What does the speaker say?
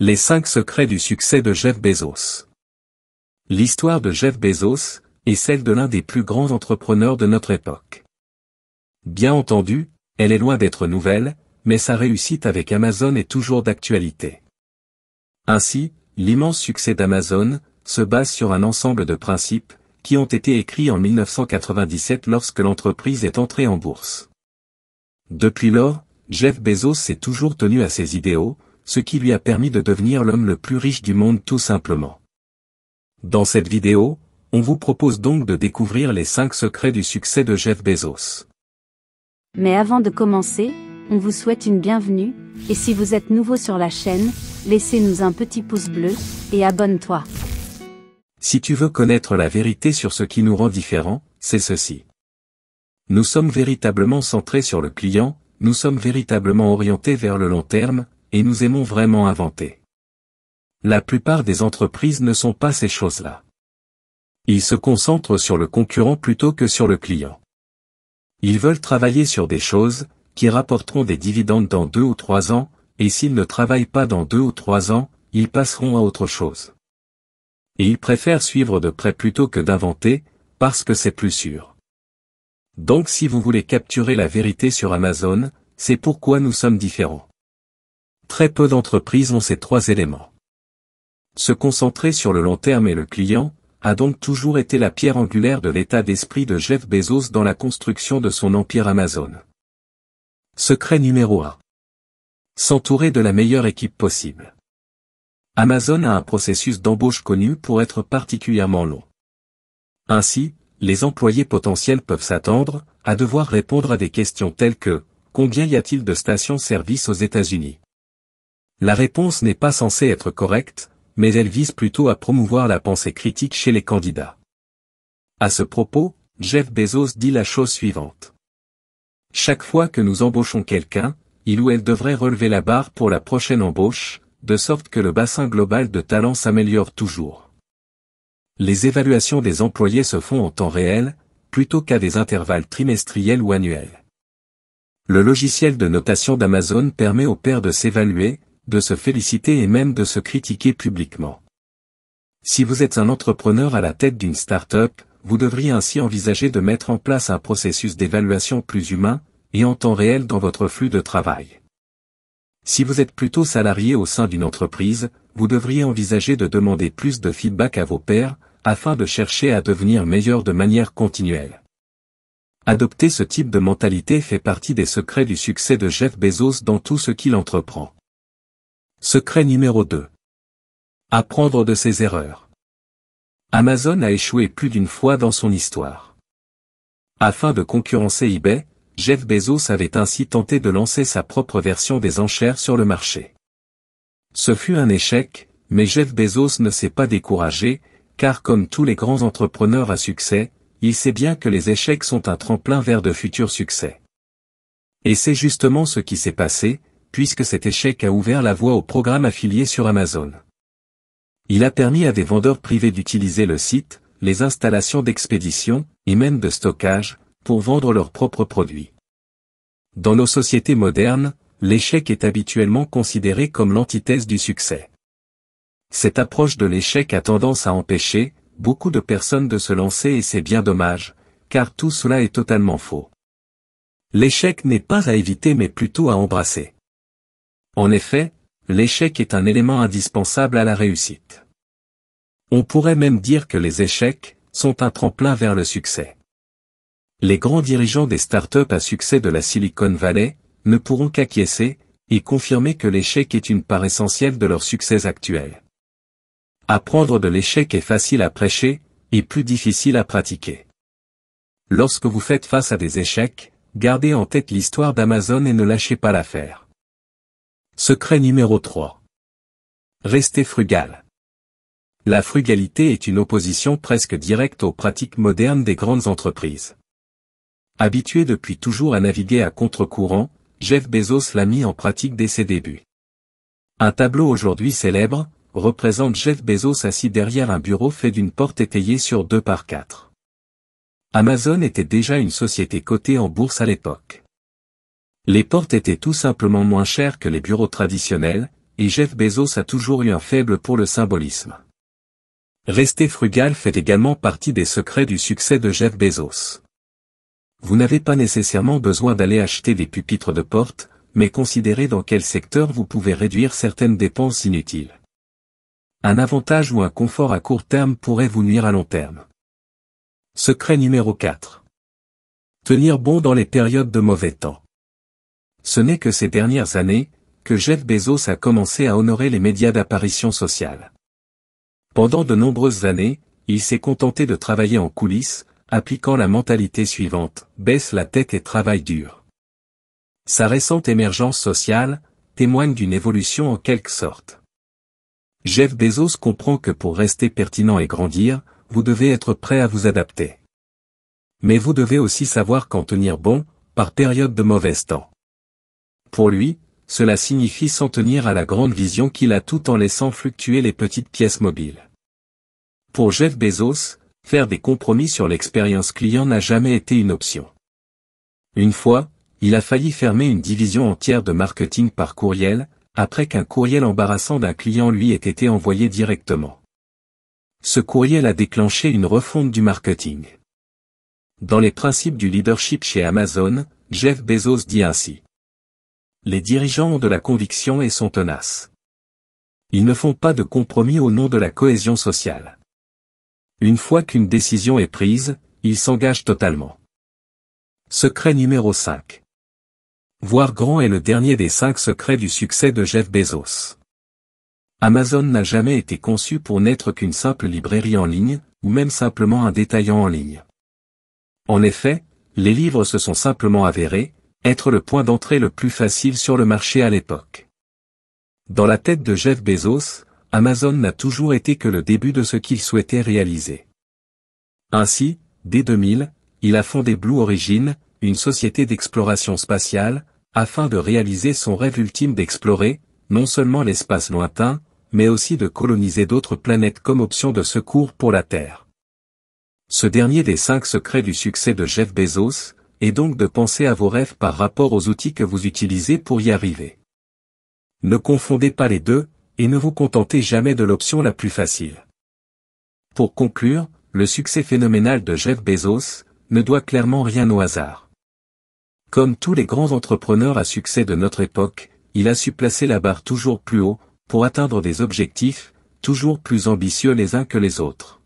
Les 5 secrets du succès de Jeff Bezos. L'histoire de Jeff Bezos est celle de l'un des plus grands entrepreneurs de notre époque. Bien entendu, elle est loin d'être nouvelle, mais sa réussite avec Amazon est toujours d'actualité. Ainsi, l'immense succès d'Amazon se base sur un ensemble de principes qui ont été écrits en 1997 lorsque l'entreprise est entrée en bourse. Depuis lors, Jeff Bezos s'est toujours tenu à ses idéaux, ce qui lui a permis de devenir l'homme le plus riche du monde tout simplement. Dans cette vidéo, on vous propose donc de découvrir les 5 secrets du succès de Jeff Bezos. Mais avant de commencer, on vous souhaite une bienvenue, et si vous êtes nouveau sur la chaîne, laissez-nous un petit pouce bleu, et abonne-toi. Si tu veux connaître la vérité sur ce qui nous rend différents, c'est ceci. Nous sommes véritablement centrés sur le client, nous sommes véritablement orientés vers le long terme, et nous aimons vraiment inventer. La plupart des entreprises ne sont pas ces choses-là. Ils se concentrent sur le concurrent plutôt que sur le client. Ils veulent travailler sur des choses qui rapporteront des dividendes dans 2 ou 3 ans, et s'ils ne travaillent pas dans 2 ou 3 ans, ils passeront à autre chose. Et ils préfèrent suivre de près plutôt que d'inventer, parce que c'est plus sûr. Donc si vous voulez capturer la vérité sur Amazon, c'est pourquoi nous sommes différents. Très peu d'entreprises ont ces 3 éléments. Se concentrer sur le long terme et le client a donc toujours été la pierre angulaire de l'état d'esprit de Jeff Bezos dans la construction de son empire Amazon. Secret numéro 1. S'entourer de la meilleure équipe possible. Amazon a un processus d'embauche connu pour être particulièrement long. Ainsi, les employés potentiels peuvent s'attendre à devoir répondre à des questions telles que « Combien y a-t-il de stations-service aux États-Unis » La réponse n'est pas censée être correcte, mais elle vise plutôt à promouvoir la pensée critique chez les candidats. À ce propos, Jeff Bezos dit la chose suivante. Chaque fois que nous embauchons quelqu'un, il ou elle devrait relever la barre pour la prochaine embauche, de sorte que le bassin global de talents s'améliore toujours. Les évaluations des employés se font en temps réel, plutôt qu'à des intervalles trimestriels ou annuels. Le logiciel de notation d'Amazon permet aux pairs de s'évaluer, de se féliciter et même de se critiquer publiquement. Si vous êtes un entrepreneur à la tête d'une start-up, vous devriez ainsi envisager de mettre en place un processus d'évaluation plus humain, et en temps réel dans votre flux de travail. Si vous êtes plutôt salarié au sein d'une entreprise, vous devriez envisager de demander plus de feedback à vos pairs, afin de chercher à devenir meilleur de manière continuelle. Adopter ce type de mentalité fait partie des secrets du succès de Jeff Bezos dans tout ce qu'il entreprend. Secret numéro 2. Apprendre de ses erreurs. Amazon a échoué plus d'une fois dans son histoire. Afin de concurrencer eBay, Jeff Bezos avait ainsi tenté de lancer sa propre version des enchères sur le marché. Ce fut un échec, mais Jeff Bezos ne s'est pas découragé, car comme tous les grands entrepreneurs à succès, il sait bien que les échecs sont un tremplin vers de futurs succès. Et c'est justement ce qui s'est passé, puisque cet échec a ouvert la voie aux programmes affiliés sur Amazon. Il a permis à des vendeurs privés d'utiliser le site, les installations d'expédition, et même de stockage, pour vendre leurs propres produits. Dans nos sociétés modernes, l'échec est habituellement considéré comme l'antithèse du succès. Cette approche de l'échec a tendance à empêcher beaucoup de personnes de se lancer et c'est bien dommage, car tout cela est totalement faux. L'échec n'est pas à éviter mais plutôt à embrasser. En effet, l'échec est un élément indispensable à la réussite. On pourrait même dire que les échecs sont un tremplin vers le succès. Les grands dirigeants des startups à succès de la Silicon Valley ne pourront qu'acquiescer et confirmer que l'échec est une part essentielle de leur succès actuel. Apprendre de l'échec est facile à prêcher et plus difficile à pratiquer. Lorsque vous faites face à des échecs, gardez en tête l'histoire d'Amazon et ne lâchez pas l'affaire. Secret numéro 3. Restez frugal. La frugalité est une opposition presque directe aux pratiques modernes des grandes entreprises. Habitué depuis toujours à naviguer à contre-courant, Jeff Bezos l'a mis en pratique dès ses débuts. Un tableau aujourd'hui célèbre représente Jeff Bezos assis derrière un bureau fait d'une porte étayée sur 2 par 4. Amazon était déjà une société cotée en bourse à l'époque. Les portes étaient tout simplement moins chères que les bureaux traditionnels, et Jeff Bezos a toujours eu un faible pour le symbolisme. Rester frugal fait également partie des secrets du succès de Jeff Bezos. Vous n'avez pas nécessairement besoin d'aller acheter des pupitres de porte, mais considérez dans quel secteur vous pouvez réduire certaines dépenses inutiles. Un avantage ou un confort à court terme pourrait vous nuire à long terme. Secret numéro 4. Tenir bon dans les périodes de mauvais temps. Ce n'est que ces dernières années, que Jeff Bezos a commencé à honorer les médias d'apparition sociale. Pendant de nombreuses années, il s'est contenté de travailler en coulisses, appliquant la mentalité suivante, baisse la tête et travaille dur. Sa récente émergence sociale témoigne d'une évolution en quelque sorte. Jeff Bezos comprend que pour rester pertinent et grandir, vous devez être prêt à vous adapter. Mais vous devez aussi savoir quand tenir bon, par période de mauvais temps. Pour lui, cela signifie s'en tenir à la grande vision qu'il a tout en laissant fluctuer les petites pièces mobiles. Pour Jeff Bezos, faire des compromis sur l'expérience client n'a jamais été une option. Une fois, il a failli fermer une division entière de marketing par courriel, après qu'un courriel embarrassant d'un client lui ait été envoyé directement. Ce courriel a déclenché une refonte du marketing. Dans les principes du leadership chez Amazon, Jeff Bezos dit ainsi. Les dirigeants ont de la conviction et sont tenaces. Ils ne font pas de compromis au nom de la cohésion sociale. Une fois qu'une décision est prise, ils s'engagent totalement. Secret numéro 5. Voir grand est le dernier des 5 secrets du succès de Jeff Bezos. Amazon n'a jamais été conçu pour n'être qu'une simple librairie en ligne, ou même simplement un détaillant en ligne. En effet, les livres se sont simplement avérés être le point d'entrée le plus facile sur le marché à l'époque. Dans la tête de Jeff Bezos, Amazon n'a toujours été que le début de ce qu'il souhaitait réaliser. Ainsi, dès 2000, il a fondé Blue Origin, une société d'exploration spatiale, afin de réaliser son rêve ultime d'explorer, non seulement l'espace lointain, mais aussi de coloniser d'autres planètes comme option de secours pour la Terre. Ce dernier des 5 secrets du succès de Jeff Bezos, est donc de penser à vos rêves par rapport aux outils que vous utilisez pour y arriver. Ne confondez pas les deux, et ne vous contentez jamais de l'option la plus facile. Pour conclure, le succès phénoménal de Jeff Bezos ne doit clairement rien au hasard. Comme tous les grands entrepreneurs à succès de notre époque, il a su placer la barre toujours plus haut, pour atteindre des objectifs, toujours plus ambitieux les uns que les autres.